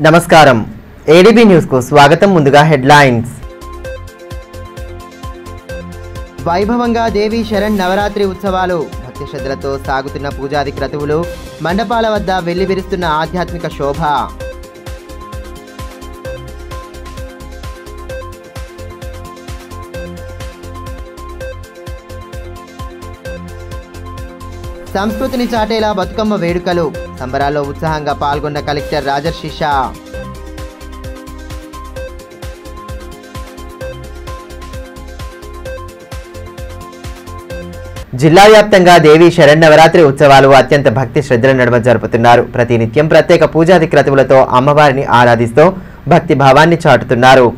నమస్కారం ADB news కు స్వాగతం. ముందుగా హెడ్లైన్స్. వైభవంగా దేవి శరణ్ నవరాత్రి ఉత్సవాలు. భక్తి శ్రద్ధలతో సాగుతున్న పూజాది క్రతువులు. మండపాల వద్ద వెల్లివిరుస్తున్న ఆధ్యాత్మిక శోభ. సంస్కృతిని చాటేలా బతుకమ్మ వేడుకలు. సంబరాల్లో ఉత్సాహంగా పాల్గొన్న కలెక్టర్ రాజర్షి షా. జిల్లా వ్యాప్తంగా దేవి శరన్నవరాత్రి ఉత్సవాలు అత్యంత భక్తి శ్రద్ధల నడుమ జరుపుతున్నారు. ప్రతినిత్యం ప్రత్యేక పూజాది క్రతువులతో అమ్మవారిని ఆరాధిస్తూ భక్తి భావాన్ని చాటుతున్నారు.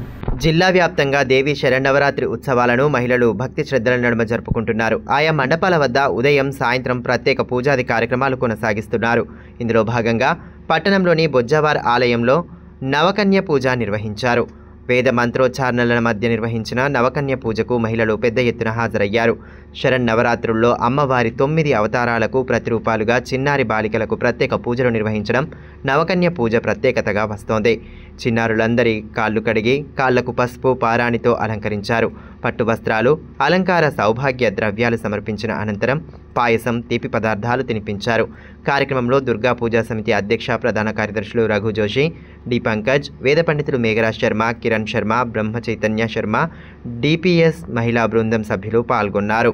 జిల్లా వ్యాప్తంగా దేవి శరన్నవరాత్రి ఉత్సవాలను మహిళలు భక్తి శ్రద్ధల నడుమ జరుపుకుంటున్నారు. ఆయా మండపాల వద్ద ఉదయం సాయంత్రం ప్రత్యేక పూజాది కార్యక్రమాలు కొనసాగిస్తున్నారు. ఇందులో భాగంగా పట్టణంలోని బొజ్జవార్ ఆలయంలో నవకన్య పూజ నిర్వహించారు. వేద మంత్రోచ్చారణల మధ్య నిర్వహించిన నవకన్య పూజకు మహిళలు పెద్ద ఎత్తున హాజరయ్యారు. శరన్నవరాత్రుల్లో అమ్మవారి 9 అవతారాలకు ప్రతిరూపాలుగా చిన్నారి బాలికలకు ప్రత్యేక పూజలు నిర్వహించడం నవకన్య పూజ ప్రత్యేకతగా వస్తోంది. చిన్నారులందరి కాళ్ళు కడిగి కాళ్లకు పసుపు పారాణితో అలంకరించారు. పట్టు వస్త్రాలు, అలంకార సౌభాగ్య ద్రవ్యాలు సమర్పించిన అనంతరం పాయసం, తీపి పదార్థాలు తినిపించారు. కార్యక్రమంలో దుర్గా పూజా సమితి అధ్యక్ష ప్రధాన కార్యదర్శులు రఘు జోషి, డి పంకజ్, వేద పండితులు మేఘరాజ్ శర్మ, కిరణ్ శర్మ, బ్రహ్మ చైతన్య శర్మ, డిపిఎస్ మహిళా బృందం సభ్యులు పాల్గొన్నారు.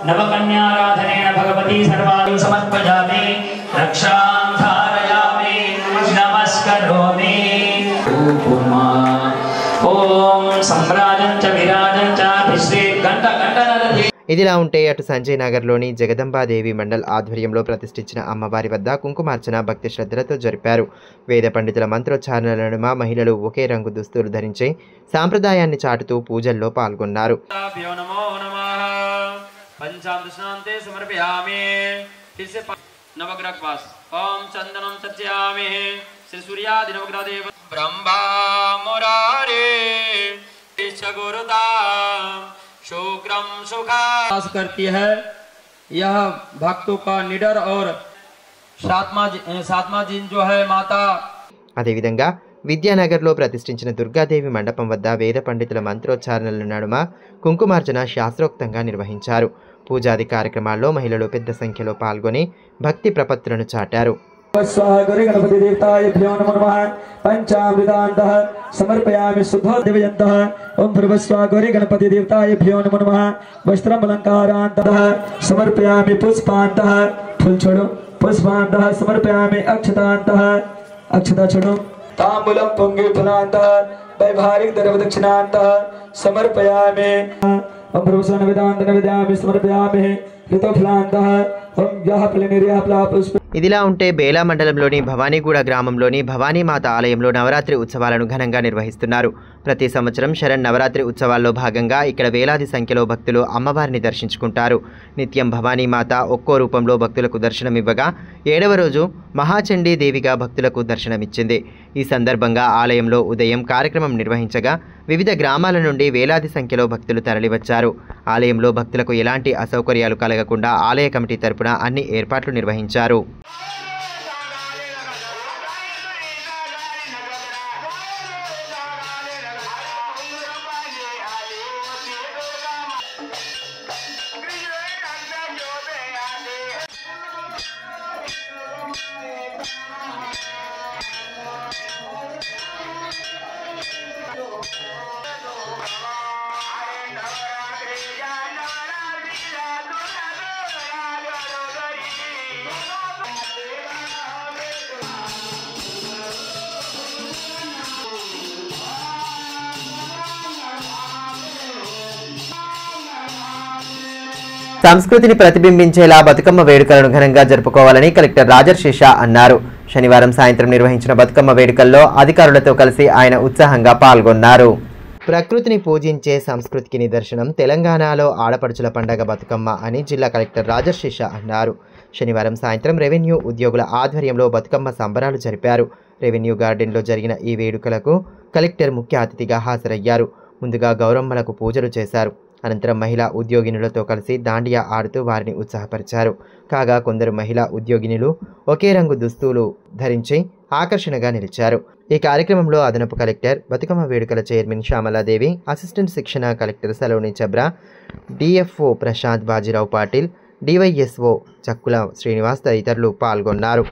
నవకన్యారాధనేన భగవతి సర్వాణి సమర్పయామి రక్షాం ధారయామి నమస్కరోమి ఓం సంప్రాజం చ విరాజం చ విశ్వే గంట గంటనరతి. ఇదిలా ఉంటే అటు సంజయ్ నగర్లోని జగదంబాదేవి మండల్ ఆధ్వర్యంలో ప్రతిష్ఠించిన అమ్మవారి వద్ద కుంకుమార్చన భక్తి శ్రద్ధలతో జరిపారు. వేద పండితుల మంత్రోచ్చారణల నడుమ మహిళలు ఒకే రంగు దుస్తులు ధరించి సాంప్రదాయాన్ని చాటుతూ పూజల్లో పాల్గొన్నారు. పంచామృతాంతే సమర్పయామి నవగ్రహ పాస్ ఓం చందనం చర్చయామి శ్రీ సూర్యాది నవగ్రహ దేవ బ్రహ్మా మురారే गुरुदा शुक्रम सुखा करती है। यह भक्तों का निडर और सातमा जिन जो है माता. అదేవిధంగా విద్యానగర్లో ప్రతిష్ఠించిన దుర్గాదేవి మండపం వద్ద వేద పండితుల మంత్రోచ్చారణల నడుమ కుంకుమార్చన శాస్త్రోక్తంగా నిర్వహించారు. పూజాది కార్యక్రమాల్లో మహిళలు పెద్ద సంఖ్యలో పాల్గొని భక్తి ప్రపత్తులను చాటారు. గణపతి దేవతాభ్యో నమో నమః. పంచామృతాంతః సమర్పయామి శుద్ధో దివ్యంతః. ఓం భర్వస్వ గౌరీ గణపతి దేవతాభ్యో నమో నమః. వస్త్రం అలంకారాంతః సమర్పయామి పుష్పాంతః. ఫుల్ छोड़ो. పుష్పాంతః సమర్పయామి అక్షతాంతః. అక్షత छोड़ो. तांबूलं पुंगे फलांतः वैवाहिक दर्वदक्षिणांतः समर्पयामि. ओम भर्वस्व नवेदांत नवेदामि समर्पयामि ऋतुफलांतः. ओम यः फलनिर्यः फलापुष्प. ఇదిలా ఉంటే బేలా మండలంలోని భవానీగూడ గ్రామంలోని భవానీమాత ఆలయంలో నవరాత్రి ఉత్సవాలను ఘనంగా నిర్వహిస్తున్నారు. ప్రతి సంవత్సరం శరణ్ నవరాత్రి ఉత్సవాల్లో భాగంగా ఇక్కడ వేలాది సంఖ్యలో భక్తులు అమ్మవారిని దర్శించుకుంటారు. నిత్యం భవానీమాత ఒక్కో రూపంలో భక్తులకు దర్శనమివ్వగా 7వ రోజు మహాచండీ దేవిగా భక్తులకు దర్శనమిచ్చింది. ఈ సందర్భంగా ఆలయంలో ఉదయం కార్యక్రమం నిర్వహించగా వివిధ గ్రామాల నుండి వేలాది సంఖ్యలో భక్తులు తరలివచ్చారు. ఆలయంలో భక్తులకు ఎలాంటి అసౌకర్యాలు కలగకుండా ఆలయ కమిటీ తరపున అన్ని ఏర్పాట్లు నిర్వహించారు. సంస్కృతిని ప్రతిబింబించేలా బతుకమ్మ వేడుకలను ఘనంగా జరుపుకోవాలని కలెక్టర్ రాజర్షి షా అన్నారు. శనివారం సాయంత్రం నిర్వహించిన బతుకమ్మ వేడుకల్లో అధికారులతో కలిసి ఆయన ఉత్సాహంగా పాల్గొన్నారు. ప్రకృతిని పూజించే సంస్కృతికి నిదర్శనం తెలంగాణలో ఆడపడుచుల పండగ బతుకమ్మ అని జిల్లా కలెక్టర్ రాజర్షి షా అన్నారు. శనివారం సాయంత్రం రెవెన్యూ ఉద్యోగుల ఆధ్వర్యంలో బతుకమ్మ సంబరాలు జరిపారు. రెవెన్యూ గార్డెన్లో జరిగిన ఈ వేడుకలకు కలెక్టర్ ముఖ్య అతిథిగా హాజరయ్యారు. ముందుగా గౌరమ్మలకు పూజలు చేశారు. అనంతరం మహిళా ఉద్యోగినులతో కలిసి దాండియా ఆడుతూ వారిని ఉత్సాహపరిచారు. కాగా కొందరు మహిళా ఉద్యోగినులు ఒకే రంగు దుస్తులు ధరించి ఆకర్షణగా నిలిచారు. ఈ కార్యక్రమంలో అదనపు కలెక్టర్, బతుకమ్మ వేడుకల చైర్మన్ శ్యామలాదేవి, అసిస్టెంట్ శిక్షణ collector Saloni Chhabra, DFO Prashant Bajirao Patil, DYSO Chakkula Srinivas తదితరులు పాల్గొన్నారు.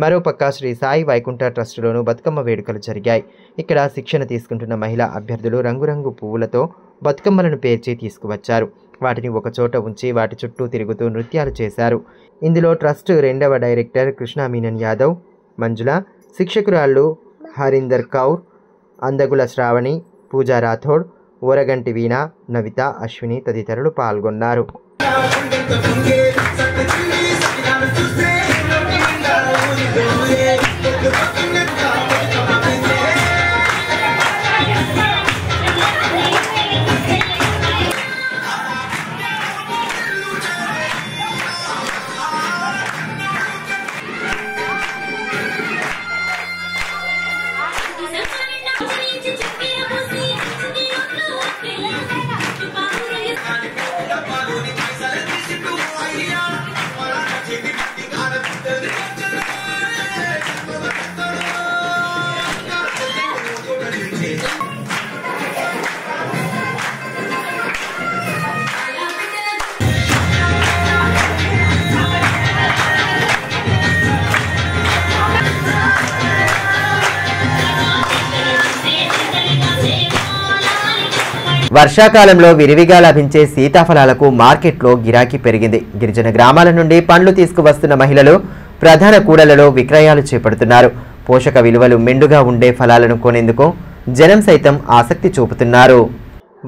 మరోపక్క శ్రీ సాయి వైకుంఠ ట్రస్టులోనూ బతుకమ్మ వేడుకలు జరిగాయి. ఇక్కడ శిక్షణ తీసుకుంటున్న మహిళా అభ్యర్థులు రంగురంగు పువ్వులతో బతుకమ్మలను పేర్చి తీసుకువచ్చారు. వాటిని ఒకచోట ఉంచి వాటి చుట్టూ తిరుగుతూ నృత్యాలు చేశారు. ఇందులో ట్రస్ట్ 2వ డైరెక్టర్ కృష్ణా మీనన్ యాదవ్, మంజుల, శిక్షకురాళ్లు హరీందర్ కౌర్, అందగుల శ్రావణి, పూజా రాథోడ్, ఓరగంటి వీణ, నవిత, అశ్విని తదితరులు పాల్గొన్నారు. వర్షాకాలంలో విరివిగా లభించే సీతాఫలాలకు మార్కెట్లో గిరాకీ పెరిగింది. గిరిజన గ్రామాల నుండి పండ్లు తీసుకువస్తున్న మహిళలు ప్రధాన కూడలలో విక్రయాలు చేపడుతున్నారు. పోషక విలువలు మెండుగా ఉండే ఫలాలను కొనేందుకు జనం సైతం ఆసక్తి చూపుతున్నారు.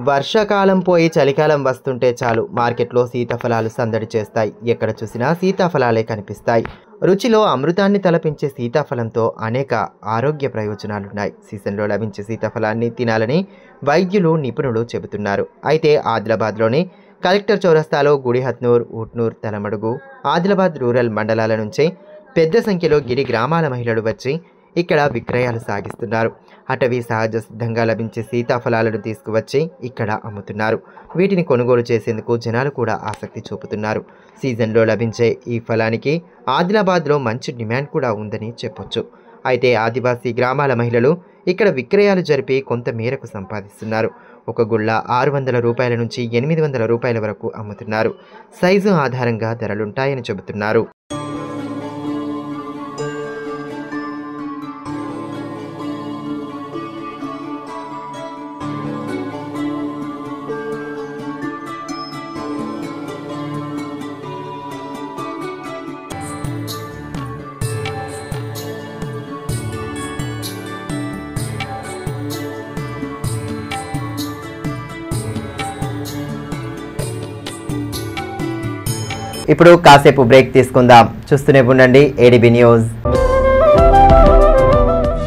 వర్షాకాలం పోయి చలికాలం వస్తుంటే చాలు మార్కెట్లో సీతాఫలాలు సందడి చేస్తాయి. ఎక్కడ చూసినా సీతాఫలాలే కనిపిస్తాయి. రుచిలో అమృతాన్ని తలపించే సీతాఫలంతో అనేక ఆరోగ్య ప్రయోజనాలున్నాయి. సీజన్లో లభించే సీతాఫలాన్ని తినాలని వైద్యులు, నిపుణులు చెబుతున్నారు. అయితే ఆదిలాబాద్లోని కలెక్టర్ చౌరస్తాలో గుడిహత్నూర్, ఊట్నూర్, తలమడుగు, ఆదిలాబాద్ రూరల్ మండలాల నుంచి పెద్ద సంఖ్యలో గిరి గ్రామాల మహిళలు వచ్చి ఇక్కడ విక్రయాలు సాగిస్తున్నారు. అటవీ సహజ సిద్ధంగా లభించే సీతాఫలాలను తీసుకువచ్చి ఇక్కడ అమ్ముతున్నారు. వీటిని కొనుగోలు చేసేందుకు జనాలు కూడా ఆసక్తి చూపుతున్నారు. సీజన్లో లభించే ఈ ఫలానికి ఆదిలాబాద్లో మంచి డిమాండ్ కూడా ఉందని చెప్పొచ్చు. అయితే ఆదివాసీ గ్రామాల మహిళలు ఇక్కడ విక్రయాలు జరిపి కొంత మేరకు సంపాదిస్తున్నారు. ఒక గుళ్ళ 600 రూపాయల నుంచి 800 రూపాయల వరకు అమ్ముతున్నారు. సైజు ఆధారంగా ధరలుంటాయని చెబుతున్నారు. ఇప్పుడు కాసేపు బ్రేక్ తీసుకుందాం. చూస్తూనే ఉండండి ADB news.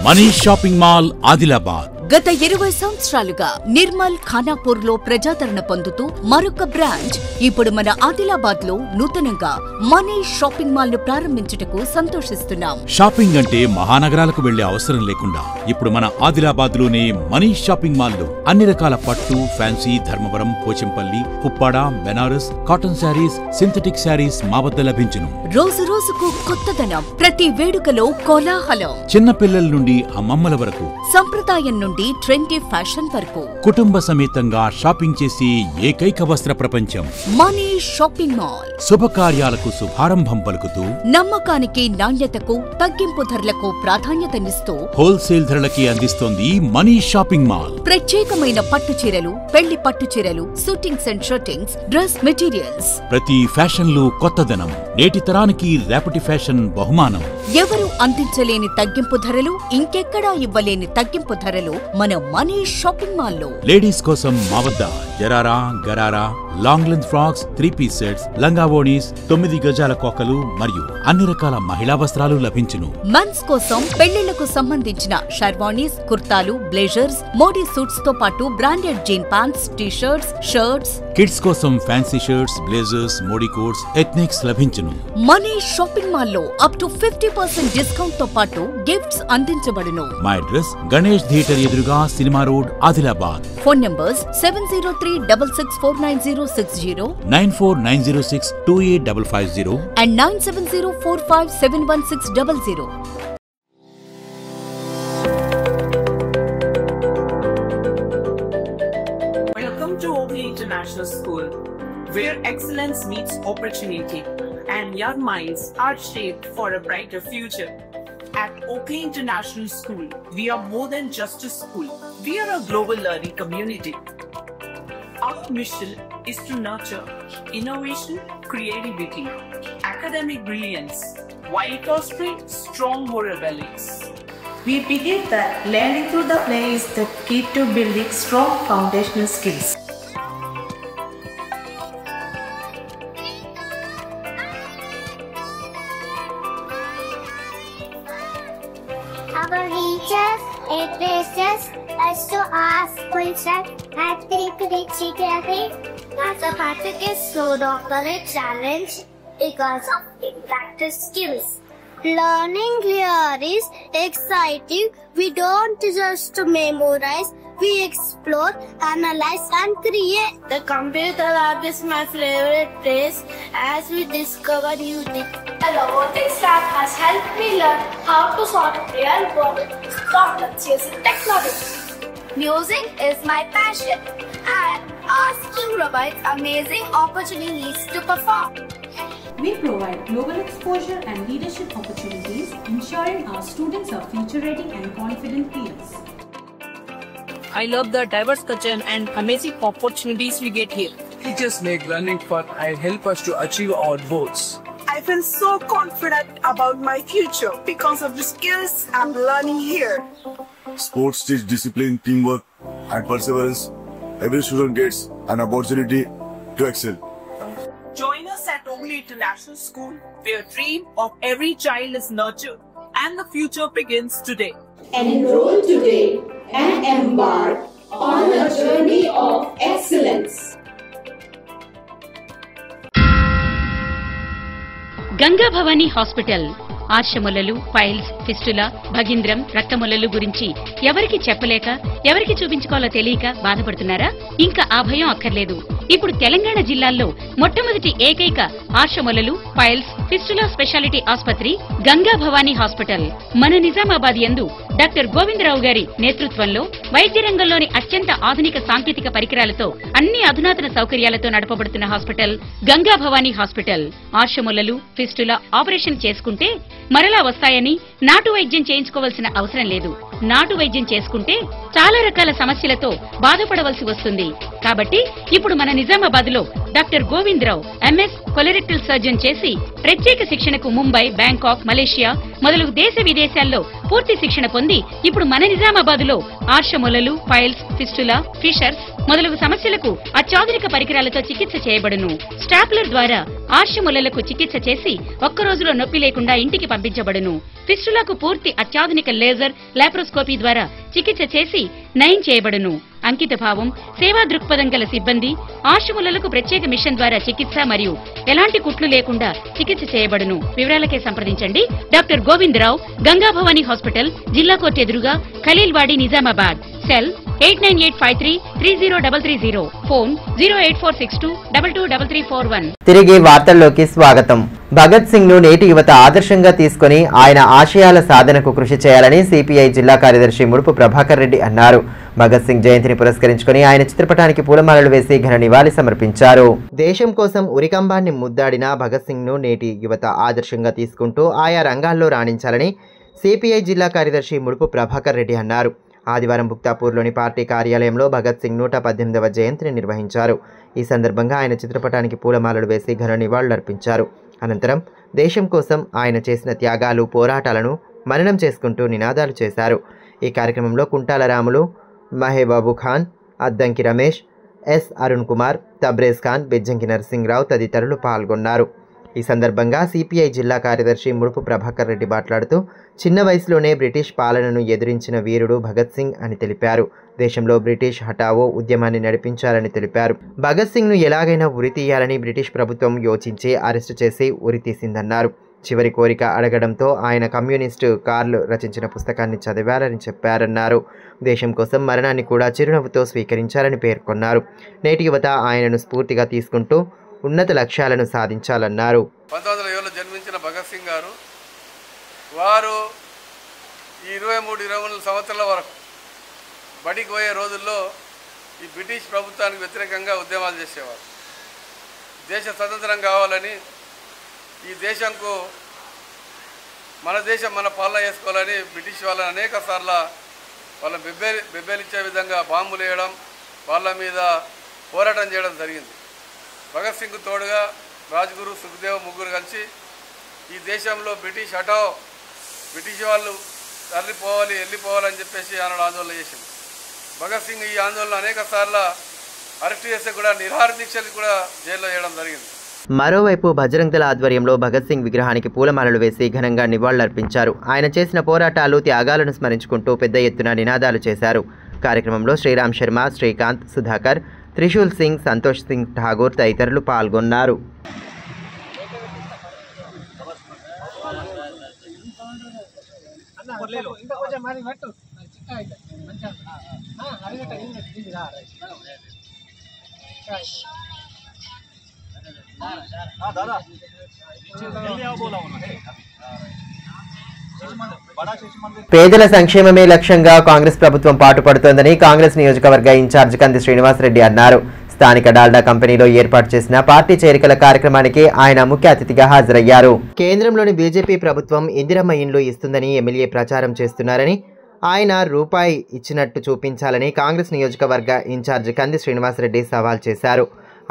Money shopping mall Adilabad గత 20 సంవత్సరాలుగా నిర్మల్ ఖానాపూర్ లో ప్రజాదరణ పొందుతూ మరొక బ్రాంచ్ ఇప్పుడు మన ఆదిలాబాద్ లో నూతనంగా మనీ షాపింగ్ మాల్ ను ప్రారంభించుటకు సంతోషిస్తున్నాం. షాపింగ్ అంటే మహానగరాలకు వెళ్లే అవసరం లేకుండా ఇప్పుడు మన ఆదిలాబాద్ లోనే మనీ షాపింగ్ మాల్ లో అన్ని రకాల పట్టు, fancy, Dharmavaram, Pochampally, Puppada, Banaras, cotton sarees, synthetic sarees మా వద్ద లభించును. రోజు రోజుకు కొత్తదనం, ప్రతి వేడుకలో కోలాహలం. చిన్న పిల్లల నుండి అమ్మమ్మల వరకు, సంప్రదాయం నుండి ట్రెండీ ఫ్యాషన్ వరకు కుటుంబ సమేతంగా షాపింగ్ చేసి ఏకైక వస్త్ర ప్రపంచం మనీ షాపింగ్ మాల్. శుభకార్యాలకు శుభారంభం పలుకుతూ, నమ్మకానికి, నాణ్యతకు, తగ్గింపు ధరలకు ప్రాధాన్యతనిస్తూ హోల్సేల్ ధరలకి అందిస్తోంది మనీ షాపింగ్ మాల్. ప్రత్యేకమైన పట్టు చీరలు, పెళ్లి పట్టు చీరలు, shootings and shirtings, dress materials. ప్రతి ఫ్యాషన్ లో కొత్తదనం, నేటి తరానికి రేపటి ఫ్యాషన్ బహుమానం. ఎవరు అందించలేని తగ్గింపు ధరలు, ఇంకెక్కడా ఇవ్వలేని తగ్గింపు ధరలు మన మనీ షాపింగ్ మాల్ లో. లేడీస్ కోసం మా వద్ద జరారా, gharara, long length frocks, 3-piece sets, లంగావోణీస్, 9 గజాల కోకలు మరియు అన్ని రకాల మహిళా వస్త్రాలు లభించును. మెన్స్ కోసం పెళ్లిళ్లకు సంబంధించిన షర్వాణీస్, కుర్తాలు, బ్లేజర్స్, మోడీ సూట్స్ తో పాటు branded jean pants, T-shirts, shirts. Kids కోసం fancy shirts, blazers, Modi coats, ethnics లభించును. మనీ షాపింగ్ మాల్ లో అప్ టు 50% డిస్కౌంట్ తో పాటు గిఫ్ట్స్ అందించబడును. మా అడ్రస్ గణేష్ థియేటర్ ఎదురుగా, cinema road, Adilabad. Phone numbers 703664060, 9490628550 and 9704571600. Welcome to Oakley International School, where excellence meets opportunity and young minds are shaped for a brighter future. At Oakley International School, we are more than just a school. We are a global learning community. Our mission is to nurture innovation, creativity, academic brilliance, while fostering strong moral values. We believe that learning through the play is the key to building strong foundational skills. Our teachers encourage us to ask questions and think critically. Mathematics is no longer a challenge because of practice skills. Learning here is exciting. We don't just memorize, we explore, analyze and create. The computer lab is my favorite place as we discover new things. The robotics lab has helped me learn how to solve real world problems using technology. Music is my passion and our school provides amazing opportunities to perform. We provide global exposure and leadership opportunities, ensuring our students are future-ready and confident peers. I love the diverse culture and amazing opportunities we get here. Teachers make learning fun and help us to achieve our goals. I feel so confident about my future because of the skills I'm learning here. Sports teach discipline, teamwork, and perseverance. Every student gets an opportunity to excel. Join us at Oakley International School, where dream of every child is nurtured and the future begins today. Enroll today and embark on a journey of excellence. Ganga Bhavani hospital ఆర్షములలు, piles, fistula, భగింద్రం, రక్తములలు గురించి ఎవరికి చెప్పలేక, ఎవరికి చూపించుకోవాలో తెలియక బాధపడుతున్నారా? ఇంకా ఆ భయం అక్కర్లేదు. ఇప్పుడు తెలంగాణ జిల్లాల్లో మొట్టమొదటి ఏకైక ఆర్షములలు, ఫైల్స్, ఫిస్టులా స్పెషాలిటీ ఆసుపత్రి గంగా భవానీ హాస్పిటల్ మన నిజామాబాద్ యందు డాక్టర్ గోవిందరావు గారి నేతృత్వంలో వైద్య రంగంలోని అత్యంత ఆధునిక సాంకేతిక పరికరాలతో అన్ని అధునాతన సౌకర్యాలతో నడపబడుతున్న హాస్పిటల్ గంగా భవానీ హాస్పిటల్. ఆర్షములలు, ఫిస్టులా ఆపరేషన్ చేసుకుంటే మరలా వస్తాయని నాటు వైద్యం చేయించుకోవాల్సిన అవసరం లేదు. నాటు వైద్యం చేసుకుంటే చాలా రకాల సమస్యలతో బాధపడవలసి వస్తుంది. కాబట్టి ఇప్పుడు మన నిజామాబాద్ లో doctor Govindarao MS colorectal surgeon చేసి ప్రత్యేక శిక్షణకు ముంబై, బ్యాంకాక్, మలేషియా మొదలగు దేశ విదేశాల్లో పూర్తి శిక్షణ పొంది ఇప్పుడు మన నిజామాబాద్ లో ఆర్షములలు, ఫైల్స్, ఫిస్టులా, ఫిషర్స్ మొదలగు సమస్యలకు అత్యాధునిక పరికరాలతో చికిత్స చేయబడును. స్టాప్లర్ ద్వారా ఆర్షములలకు చికిత్స చేసి ఒక్క రోజులో నొప్పి లేకుండా ఇంటికి పంపించబడును. ఫిస్టులకు పూర్తి అత్యాధునిక లేజర్ లాప్రోస్కోపీ ద్వారా చికిత్స చేసి నయం చేయబడును. అంకిత భావం, సేవా దృక్పథం గల సిబ్బంది, ఆర్షములలకు ప్రత్యేక మిషన్ ద్వారా చికిత్స మరియు ఎలాంటి కుట్లు లేకుండా చికిత్స చేయబడును. వివరాలకే సంప్రదించండి డాక్టర్ గోవిందరావు, గంగా భవానీ హాస్పిటల్, జిల్లా కోర్టు ఎదురుగా, ఖలీల్వాడి, నిజామాబాద్. సెల్ 8985330330. ఫోన్ 08462223341. తిరిగి వార్తల్లోకి స్వాగతం. భగత్ సింగ్ ను నేటి యువత ఆదర్శంగా తీసుకుని ఆయన ఆశయాల సాధనకు కృషి చేయాలని సిపిఐ జిల్లా కార్యదర్శి ముడుపు ప్రభాకర్ రెడ్డి అన్నారు. భగత్ సింగ్ జయంతిని పురస్కరించుకుని ఆయన చిత్రపటానికి పూలమాలలు వేసి ఘన నివాళి సమర్పించారు. దేశం కోసం ఉరికంబాన్ని ముద్దాడిన భగత్ సింగ్ ను నేటి యువత ఆదర్శంగా తీసుకుంటూ ఆయా రంగాల్లో రాణించాలని సిపిఐ జిల్లా కార్యదర్శి ముడుపు ప్రభాకర్ రెడ్డి అన్నారు. ఆదివారం బుక్తాపూర్లోని పార్టీ కార్యాలయంలో భగత్ సింగ్ 118వ జయంతిని నిర్వహించారు. ఈ సందర్భంగా ఆయన చిత్రపటానికి పూలమాలలు వేసి ఘన నివాళులర్పించారు. అనంతరం దేశం కోసం ఆయన చేసిన త్యాగాలు, పోరాటాలను మననం చేసుకుంటూ నినాదాలు చేశారు. ఈ కార్యక్రమంలో కుంటాల రాములు, మహేబాబు ఖాన్, అద్దంకి రమేష్, ఎస్ అరుణ్ కుమార్, తబ్రేజ్ ఖాన్, బెజ్జంకి నరసింహరావు తదితరులు పాల్గొన్నారు. ఈ సందర్భంగా సిపిఐ జిల్లా కార్యదర్శి ముడుపు ప్రభాకర్ రెడ్డి మాట్లాడుతూ చిన్న వయసులోనే బ్రిటిష్ పాలనను ఎదిరించిన వీరుడు భగత్ సింగ్ అని తెలిపారు. దేశంలో బ్రిటిష్ హఠావో ఉద్యమాన్ని నడిపించారని తెలిపారు. భగత్ సింగ్ ను ఎలాగైనా ఉరి తీయాలని బ్రిటిష్ ప్రభుత్వం యోచించి అరెస్టు చేసి ఉరి తీసిందన్నారు. చివరి కోరిక అడగడంతో ఆయన కమ్యూనిస్టు కార్ల్ రచించిన పుస్తకాన్ని చదివారని చెప్పారన్నారు. దేశం కోసం మరణాన్ని కూడా చిరునవ్వుతో స్వీకరించారని పేర్కొన్నారు. నేటి యువత ఆయనను స్ఫూర్తిగా తీసుకుంటూ ఉన్నత లక్ష్యాలను సాధించాలన్నారు. 1907లో జన్మించిన భగత్ సింగ్ గారు వారు ఈ 23-24 సంవత్సరాల వరకు బడికి పోయే రోజుల్లో ఈ బ్రిటిష్ ప్రభుత్వానికి వ్యతిరేకంగా ఉద్యమాలు చేసేవారు. దేశ స్వతంత్రం కావాలని, ఈ దేశంకు మన దేశం మన పాలన చేసుకోవాలని బ్రిటిష్ వాళ్ళని అనేక సార్లు వాళ్ళని బెబ్బేలిచ్చే విధంగా బాంబులు వేయడం, వాళ్ళ మీద పోరాటం చేయడం జరిగింది. భగత్ సింగ్ తోడుగా రాజ్గురు, సుఖ్దేవ్ ముగ్గురు కలిసి ఈ దేశంలో బ్రిటిష్ హఠావ్, బ్రిటిష్ వాళ్ళు వెళ్ళిపోవాలని చెప్పేసి ఆనాడు ఆందోళన చేసింది. భగత్ సింగ్ ఈ ఆందోళన అనేక సార్లు అరెస్ట్ చేస్తే కూడా నిరాహార దీక్షలు కూడా జైల్లో వేయడం జరిగింది. మరోవైపు బజరంగ్ దళ ఆధ్వర్యంలో భగత్ సింగ్ విగ్రహానికి పూలమాలలు వేసి ఘనంగా నివాళులర్పించారు. ఆయన చేసిన పోరాటాలు, త్యాగాలను స్మరించుకుంటూ పెద్ద ఎత్తున నినాదాలు చేశారు. కార్యక్రమంలో శ్రీరామ్ శర్మ, శ్రీకాంత్, సుధాకర్, త్రిశూల్ సింగ్, సంతోష్ సింగ్ ఠాగూర్ తదితరులు పాల్గొన్నారు. పేదల సంక్షేమమే లక్ష్యంగా కాంగ్రెస్ ప్రభుత్వం పాటుపడుతోందని కాంగ్రెస్ నియోజకవర్గ ఇన్ఛార్జ్ కంది శ్రీనివాసరెడ్డి అన్నారు. స్థానిక డాల్డా కంపెనీలో ఏర్పాటు చేసిన పార్టీ చేరికల కార్యక్రమానికి ఆయన ముఖ్య అతిథిగా హాజరయ్యారు. కేంద్రంలోని బీజేపీ ప్రభుత్వం ఇందిరమ్మ ఇండ్లు ఇస్తుందని ఎమ్మెల్యే ప్రచారం చేస్తున్నారని, ఆయన రూపాయి ఇచ్చినట్టు చూపించాలని కాంగ్రెస్ నియోజకవర్గ ఇన్ఛార్జ్ కంది శ్రీనివాసరెడ్డి సవాల్ చేశారు.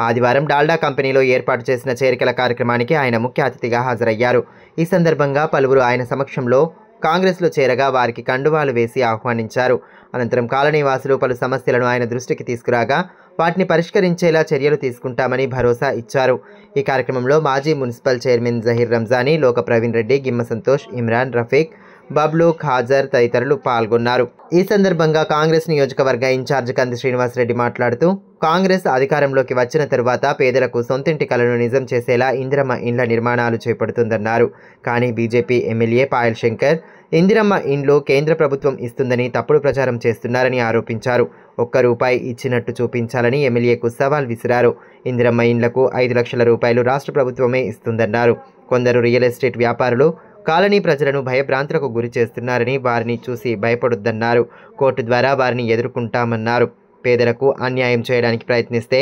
ఆదివారం డాల్డా కంపెనీలో ఏర్పాటు చేసిన చేరికల కార్యక్రమానికి ఆయన ముఖ్య అతిథిగా హాజరయ్యారు. ఈ సందర్భంగా పలువురు ఆయన సమక్షంలో కాంగ్రెస్లో చేరగా వారికి కండువాలు వేసి ఆహ్వానించారు. అనంతరం కాలనీవాసులు పలు సమస్యలను ఆయన దృష్టికి తీసుకురాగా వాటిని పరిష్కరించేలా చర్యలు తీసుకుంటామని భరోసా ఇచ్చారు. ఈ కార్యక్రమంలో మాజీ మున్సిపల్ చైర్మన్ జహీర్ రంజానీ, లోక ప్రవీణ్ రెడ్డి, గిమ్మ సంతోష్, ఇమ్రాన్, రఫీక్, బబ్లు, ఖాజర్ తదితరులు పాల్గొన్నారు. ఈ సందర్భంగా కాంగ్రెస్ నియోజకవర్గ ఇన్ఛార్జ్ కంది శ్రీనివాసరెడ్డి మాట్లాడుతూ కాంగ్రెస్ అధికారంలోకి వచ్చిన తరువాత పేదలకు సొంతింటి కలను నిజం చేసేలా ఇందిరమ్మ ఇండ్ల నిర్మాణాలు చేపడుతుందన్నారు. కానీ బీజేపీ ఎమ్మెల్యే పాయల్ శంకర్ ఇందిరమ్మ ఇండ్లు కేంద్ర ప్రభుత్వం ఇస్తుందని తప్పుడు ప్రచారం చేస్తున్నారని ఆరోపించారు. ₹1 ఇచ్చినట్టు చూపించాలని ఎమ్మెల్యేకు సవాల్ విసిరారు. ఇందిరమ్మ ఇండ్లకు 5 లక్షల రూపాయలు రాష్ట్ర ప్రభుత్వమే ఇస్తుందన్నారు. కొందరు రియల్ ఎస్టేట్ వ్యాపారులు కాలనీ ప్రజలను భయభ్రాంతులకు గురి చేస్తున్నారని, వారిని చూసి భయపడొద్దన్నారు. కోర్టు ద్వారా వారిని ఎదుర్కొంటామన్నారు. పేదలకు అన్యాయం చేయడానికి ప్రయత్నిస్తే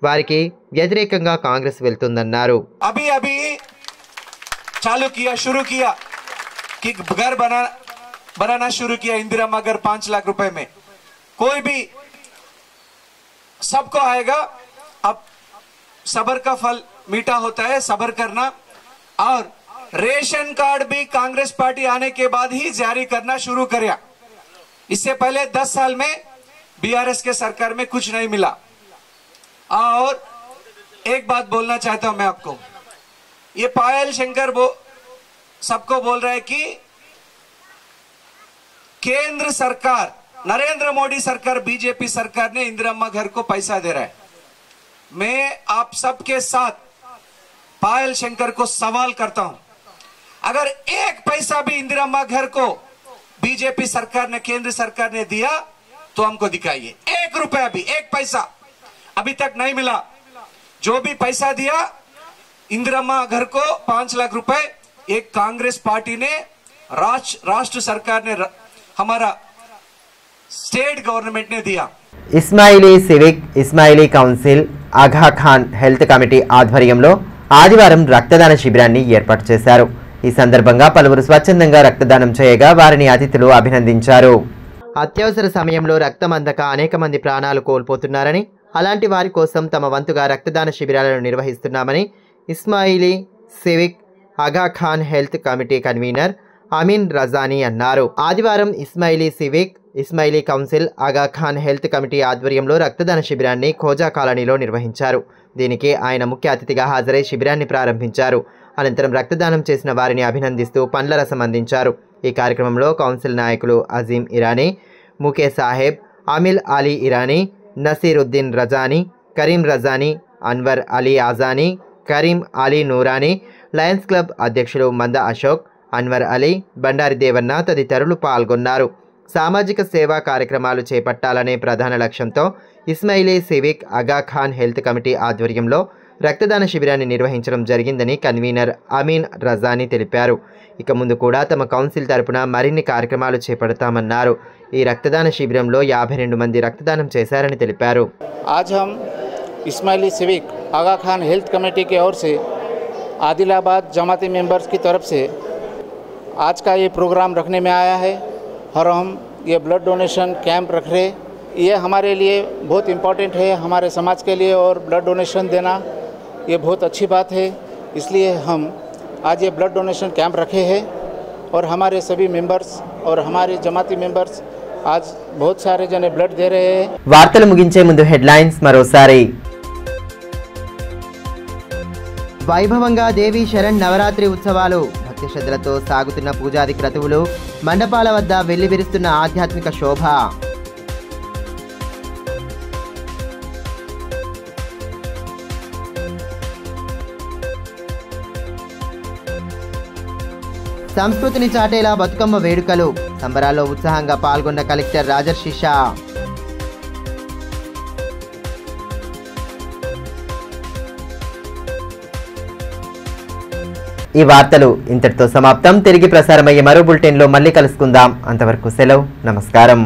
వారికి వ్యతిరేకంగా కాంగ్రెస్ వెళ్తుందన్నారు. अभी चालू किया, शुरू किया कि घर बनाना शुरू किया इंदिरम्मा घर 5 लाख रुपए में, कोई भी सबको आएगा. अब सबर का फल मीठा होता है, सबर करना. और रेशन कार्ड भी कांग्रेस पार्टी आने के बाद ही जारी करना शुरू किया. इससे पहले 10 साल में बीआरएस के सरकार में कुछ नहीं मिला. और एक बात बोलना चाहता हूं मैं आपको, ये पायल शंकर सबको बोल रहा है कि केंद्र सरकार, नरेंद्र मोदी सरकार, बीजेपी सरकार ने इंदिरा घर को पैसा दे रहा है। मैं आप सबके साथ पायल शंकर को सवाल करता हूं, अगर एक पैसा भी इंदिरा घर को बीजेपी सरकार ने, केंद्र सरकार ने दिया तो हमको दिखाइए। 1 रुपया भी, 1 पैसा अभी तक नहीं मिला। जो भी पैसा दिया इंदिरा घर को 5 लाख रुपए एक कांग्रेस पार्टी ने, राष्ट्र सरकार ने, हमारा स्टेट गवर्नमेंट ने दिया। ఇస్మాయిలీ సివిక్, ఇస్మాయిలీ కౌన్సిల్, ఆగా ఖాన్ హెల్త్ కమిటీ ఆధ్వర్యంలో ఆదివారం రక్తదాన శిబిరాన్ని ఏర్పాటు చేశారు. ఈ సందర్భంగా పలువురు స్వచ్ఛందంగా రక్తదానం చేయగా వారిని అతిథులు అభినందించారు. అత్యవసర సమయంలో రక్తం అందక అనేక మంది ప్రాణాలు కోల్పోతున్నారని, అలాంటి వారి కోసం తమ వంతుగా రక్తదాన శిబిరాలను నిర్వహిస్తున్నామని Ismaili civic, Aga Khan health committee convener Amin Rajani అన్నారు. ఆదివారం ఇస్మాయిలీ సివిక్, ఇస్మాయిలీ కౌన్సిల్, ఆగా ఖాన్ హెల్త్ కమిటీ ఆధ్వర్యంలో రక్తదాన శిబిరాన్ని ఖోజా కాలనీలో నిర్వహించారు. దీనికి ఆయన ముఖ్య అతిథిగా హాజరై శిబిరాన్ని ప్రారంభించారు. అనంతరం రక్తదానం చేసిన వారిని అభినందిస్తూ పండ్ల రసం అందించారు. ఈ కార్యక్రమంలో కౌన్సిల్ నాయకులు అజీం ఇరానీ, ముకే సాహెబ్, ఆమిల్ అలీ ఇరానీ, నసీరుద్దీన్ రజానీ, కరీం రజానీ, అన్వర్ అలీ ఆజానీ, కరీం అలీ నూరానీ, లయన్స్ క్లబ్ అధ్యక్షులు మంద అశోక్, అన్వర్ అలీ, బండారి దేవన్న తదితరులు పాల్గొన్నారు. సామాజిక సేవా కార్యక్రమాలు చేపట్టాలనే ప్రధాన లక్ష్యంతో Ismaili civic, Aga Khan health committee ఆధ్వర్యంలో రక్తదాన శిబిరాన్ని నిర్వహించడం జరిగిందని కన్వీనర్ అమీన్ రజానీ తెలిపారు. ఇక ముందు కూడా తమ కౌన్సిల్ తరపున మరిన్ని కార్యక్రమాలు చేపడతామన్నారు. ఈ రక్తదాన శిబిరంలో 52 మంది రక్తదానం చేశారని తెలిపారు. आज हम इस्माइली सिविक, आगा खान हेल्थ कमेटी की ओर से आदिलाबाद जमाती मेंबर्स की तरफ से आज का ये प्रोग्राम रखने में आया है और हम ये ब्लड डोनेशन कैंप रख रहे। ये हमारे लिए बहुत इम्पोर्टेंट है, हमारे समाज के लिए, और ब्लड डोनेशन देना ये बहुत अच्छी बात है। इसलिए हम आज ये ब्लड डोनेशन कैंप रखे हैं और हमारे सभी मेंबर्स और हमारे जमाती मेंबर्स आज बहुत सारे जने ब्लड दे रहे हैं। వార్తలు ముగించే ముందు హెడ్లైన్స్ మరోసారి. వైభవంగా దేవి శరణ్ నవరాత్రి ఉత్సవాలు. భక్తి శ్రద్ధలతో సాగుతున్న పూజాది క్రతువులు, మండపాల వద్ద వెల్లివిరుస్తున్న ఆధ్యాత్మిక శోభ. సంస్కృతిని చాటేలా బతుకమ్మ వేడుకలు. సంబరాల్లో ఉత్సాహంగా పాల్గొన్న కలెక్టర్ రాజర్షి షా. ఈ వార్తలు ఇంతటితో సమాప్తం. తిరిగి ప్రసారమయ్యే మరో బులెటిన్లో మళ్ళీ కలుసుకుందాం. అంతవరకు సెలవు. నమస్కారం.